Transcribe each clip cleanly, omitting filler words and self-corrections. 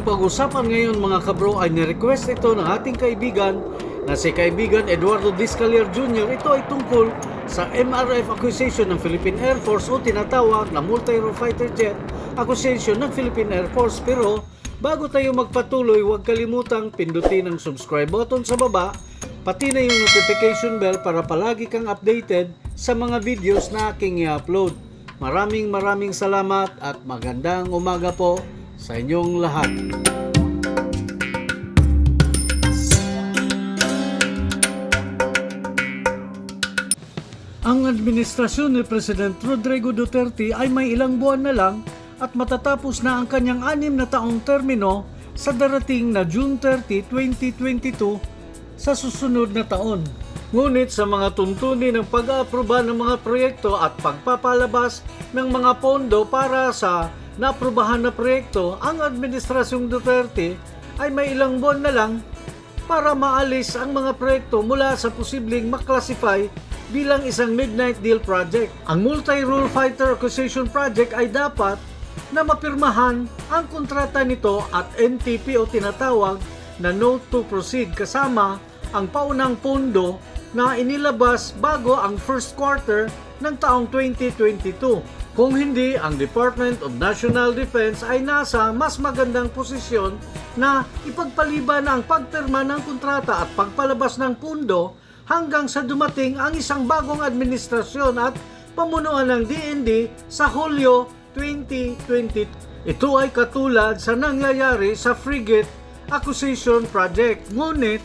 pag-usapan ngayon mga kabro ay ni-request ito ng ating kaibigan na si kaibigan Eduardo Discalier Jr. Ito ay tungkol sa MRF acquisition ng Philippine Air Force o tinatawag na Multi-Role Fighter Jet acquisition ng Philippine Air Force. Pero bago tayo magpatuloy, huwag kalimutang pindutin ang subscribe button sa baba, pati na yung notification bell para palagi kang updated sa mga videos na aking i-upload. Maraming salamat at magandang umaga po sa inyong lahat. Ang administrasyon ni President Rodrigo Duterte ay may ilang buwan na lang at matatapos na ang kanyang 6 na taong termino sa darating na June 30, 2022 sa susunod na taon. Ngunit sa mga tuntunin ng pag-aaproba ng mga proyekto at pagpapalabas ng mga pondo para sa naaprubahan na proyekto, ang administrasyong Duterte ay may ilang buwan na lang para maalis ang mga proyekto mula sa posibleng maklasify bilang isang midnight deal project. Ang Multi-Role Fighter Acquisition Project ay dapat na mapirmahan ang kontrata nito at NTP o tinatawag na Note to Proceed kasama ang paunang pondo na inilabas bago ang first quarter ng taong 2022. Kung hindi, ang Department of National Defense ay nasa mas magandang posisyon na ipagpaliban ang pagpirma ng kontrata at pagpalabas ng pondo hanggang sa dumating ang isang bagong administrasyon at pamunuan ng DND sa Hulyo 2020. Ito ay katulad sa nangyayari sa Frigate Acquisition Project. Ngunit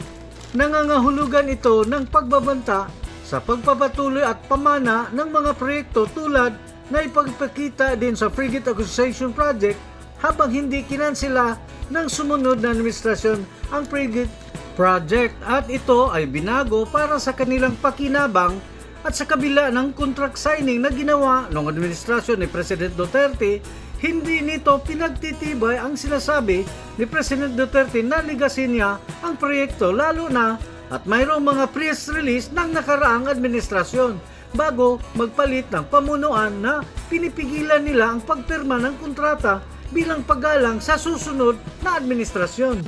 nangangahulugan ito ng pagbabanta sa pagpapatuloy at pamana ng mga proyekto tulad na ipagpakita din sa Frigate Acquisition Project habang hindi kinansela ng sumunod na administrasyon ang Frigate Project at ito ay binago para sa kanilang pakinabang at sa kabila ng contract signing na ginawa ng administrasyon ni President Duterte, hindi nito pinagtitibay ang sinasabi ni President Duterte na ligasin niya ang proyekto lalo na at mayroong mga press release ng nakaraang administrasyon bago magpalit ng pamunuan na pinipigilan nila ang pagpirma ng kontrata bilang paggalang sa susunod na administrasyon.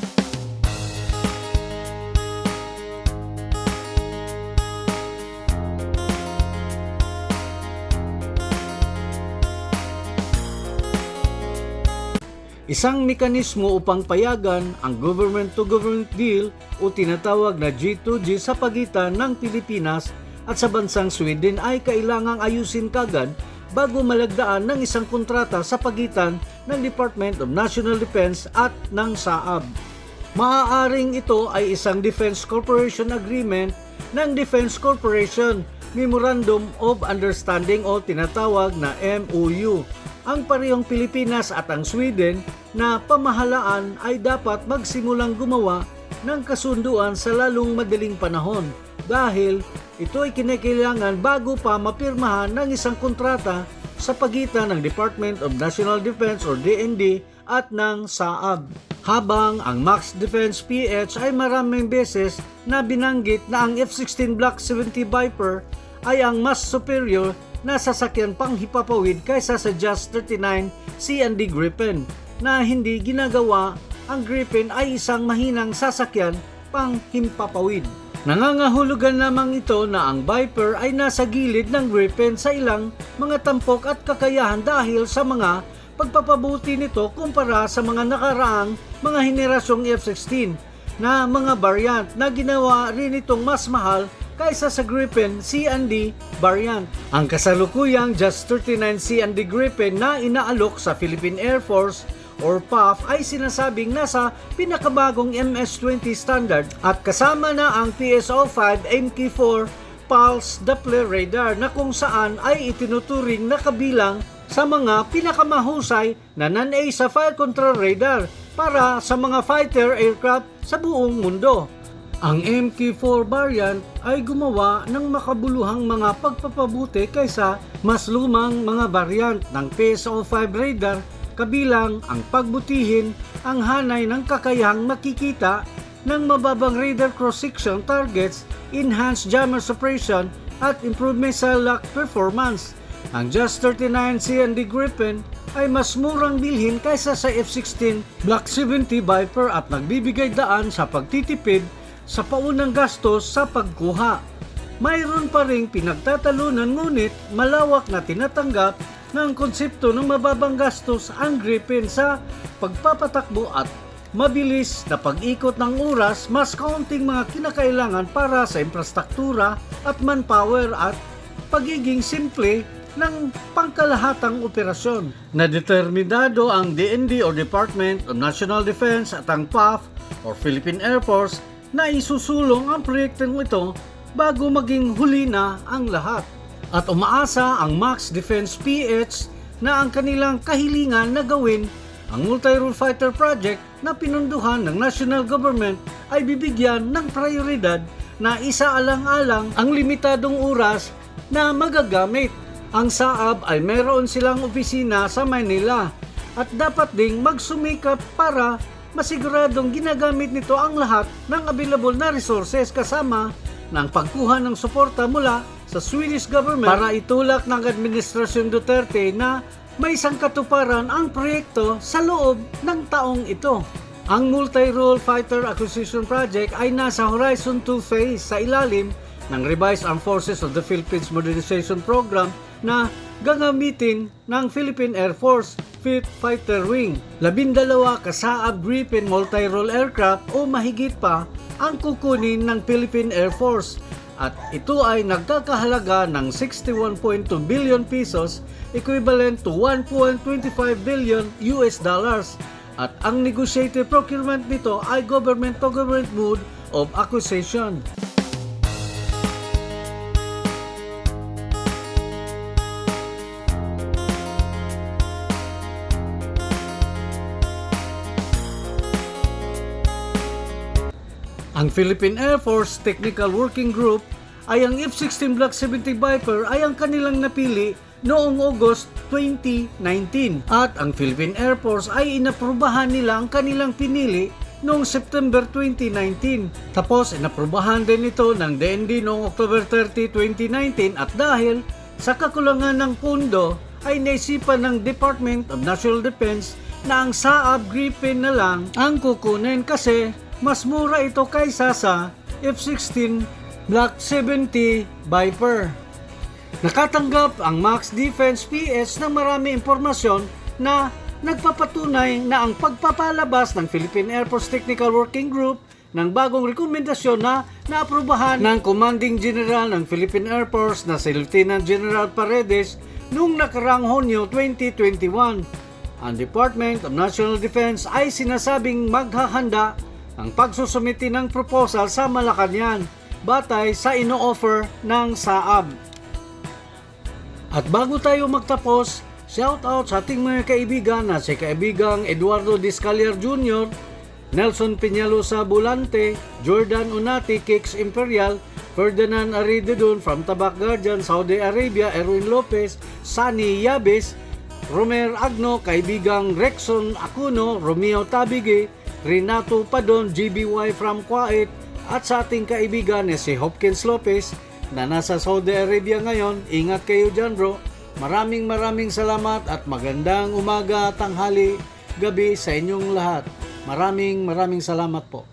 Isang mekanismo upang payagan ang government-to-government deal o tinatawag na G2G sa pagitan ng Pilipinas at sa bansang Sweden ay kailangang ayusin kagad bago malagdaan ng isang kontrata sa pagitan ng Department of National Defense at ng SAAB. Maaaring ito ay isang Defense Corporation Agreement ng Defense Corporation Memorandum of Understanding o tinatawag na MOU. Ang parehong Pilipinas at ang Sweden na pamahalaan ay dapat magsimulang gumawa ng kasunduan sa lalong madaling panahon dahil ito ay kinakailangan bago pa mapirmahan ng isang kontrata sa pagitan ng Department of National Defense or DND at ng SAAB. Habang ang Max Defense PH ay maraming beses na binanggit na ang F-16 Block 70 Viper ay ang mas superior na sasakyan pang hipapawid kaysa sa Just 39 C&D Gripen na hindi ginagawa. Ang Gripen ay isang mahinang sasakyan pang himpapawid. Nangangahulugan lamang ito na ang Viper ay nasa gilid ng Gripen sa ilang mga tampok at kakayahan dahil sa mga pagpapabuti nito kumpara sa mga nakaraang mga henerasyong F-16 na mga variant na ginawa rin itong mas mahal kaysa sa Gripen C&D variant. Ang kasalukuyang Just 39 C&D Gripen na inaalok sa Philippine Air Force or PAF ay sinasabing nasa pinakabagong MS-20 standard at kasama na ang PSO-5 MK4 Pulse Doppler Radar na kung saan ay itinuturing na kabilang sa mga pinakamahusay na non-AESA fire control radar para sa mga fighter aircraft sa buong mundo. Ang MK4 variant ay gumawa ng makabuluhang mga pagpapabuti kaysa mas lumang mga variant ng PSO-5 radar kabilang ang pagbutihin ang hanay ng kakayahang makikita ng mababang radar cross-section targets, enhanced jammer suppression at improved missile lock performance. Ang Just 39 C&D Gripen ay mas murang bilhin kaysa sa F-16 Block 70 Viper at nagbibigay daan sa pagtitipid sa paunang gastos sa pagkuha. Mayroon pa ring pinagtatalunan ngunit malawak na tinatanggap ng konsepto ng mababang gastos ang Gripen sa pagpapatakbo at mabilis na pag-ikot ng oras, mas kaunting mga kinakailangan para sa infrastruktura at manpower at pagiging simple ng pangkalahatang operasyon. Nadeterminado ang DND o Department of National Defense at ang PAF or Philippine Air Force na isusulong ang proyektong ito bago maging huli na ang lahat. At umaasa ang MAX Defense PH na ang kanilang kahilingan na gawin ang multi-role fighter project na pinunduhan ng national government ay bibigyan ng prioridad na isaalang-alang ang limitadong oras na magagamit. Ang SAAB ay meron silang opisina sa Manila at dapat ding magsumikap para masiguradong ginagamit nito ang lahat ng available na resources kasama ng pagkuha ng suporta mula sa Swedish government para itulak ng Administrasyon Duterte na may sangkatuparan ang proyekto sa loob ng taong ito. Ang Multi-Role Fighter Acquisition Project ay nasa Horizon 2 phase sa ilalim ng Revised Armed Forces of the Philippines Modernization Program na gagamitin ng Philippine Air Force 5th Fighter Wing. 12 ka-SAAB Gripen multi-role aircraft o mahigit pa ang kukunin ng Philippine Air Force at ito ay nagkakahalaga ng 61.2 billion pesos equivalent to 1.25 billion US dollars at ang negotiated procurement nito ay government-to-government mode of acquisition. Ang Philippine Air Force Technical Working Group ay ang F-16 Block 70 Viper ay ang kanilang napili noong August 2019 at ang Philippine Air Force ay inaprubahan nila ang kanilang pinili noong September 2019. Tapos inaprubahan din ito ng DND noong October 30, 2019 at dahil sa kakulangan ng pondo ay naisipan ng Department of National Defense na ang SAAB Gripen na lang ang kukunin kasi mas mura ito kaysa sa F-16 Block 70 Viper. Nakatanggap ang MAX Defense PH ng marami impormasyon na nagpapatunay na ang pagpapalabas ng Philippine Air Force Technical Working Group ng bagong rekomendasyon na naaprubahan ng Commanding General ng Philippine Air Force na si Lieutenant General Paredes noong nakaraang Hunyo 2021. Ang Department of National Defense ay sinasabing maghahanda ang pagsusumiti ng proposal sa Malacanang batay sa ino-offer ng SAAB. At bago tayo magtapos, shout out sa ating mga kaibigan na si kaibigang Eduardo Discalier Jr., Nelson Peñalosa Bulante, Jordan Unati, Kicks Imperial, Ferdinand Aridedon from Tabac Guardian, Saudi Arabia, Erwin Lopez, Sani Yabes, Romer Agno, kaibigang Rexon Acuno, Romeo Tabige, Renato Padon, GBY from Kuwait at sa ating kaibigan na si Hopkins Lopez na nasa Saudi Arabia ngayon. Ingat kayo dyan bro. Maraming salamat at magandang umaga, tanghali, gabi sa inyong lahat. Maraming salamat po.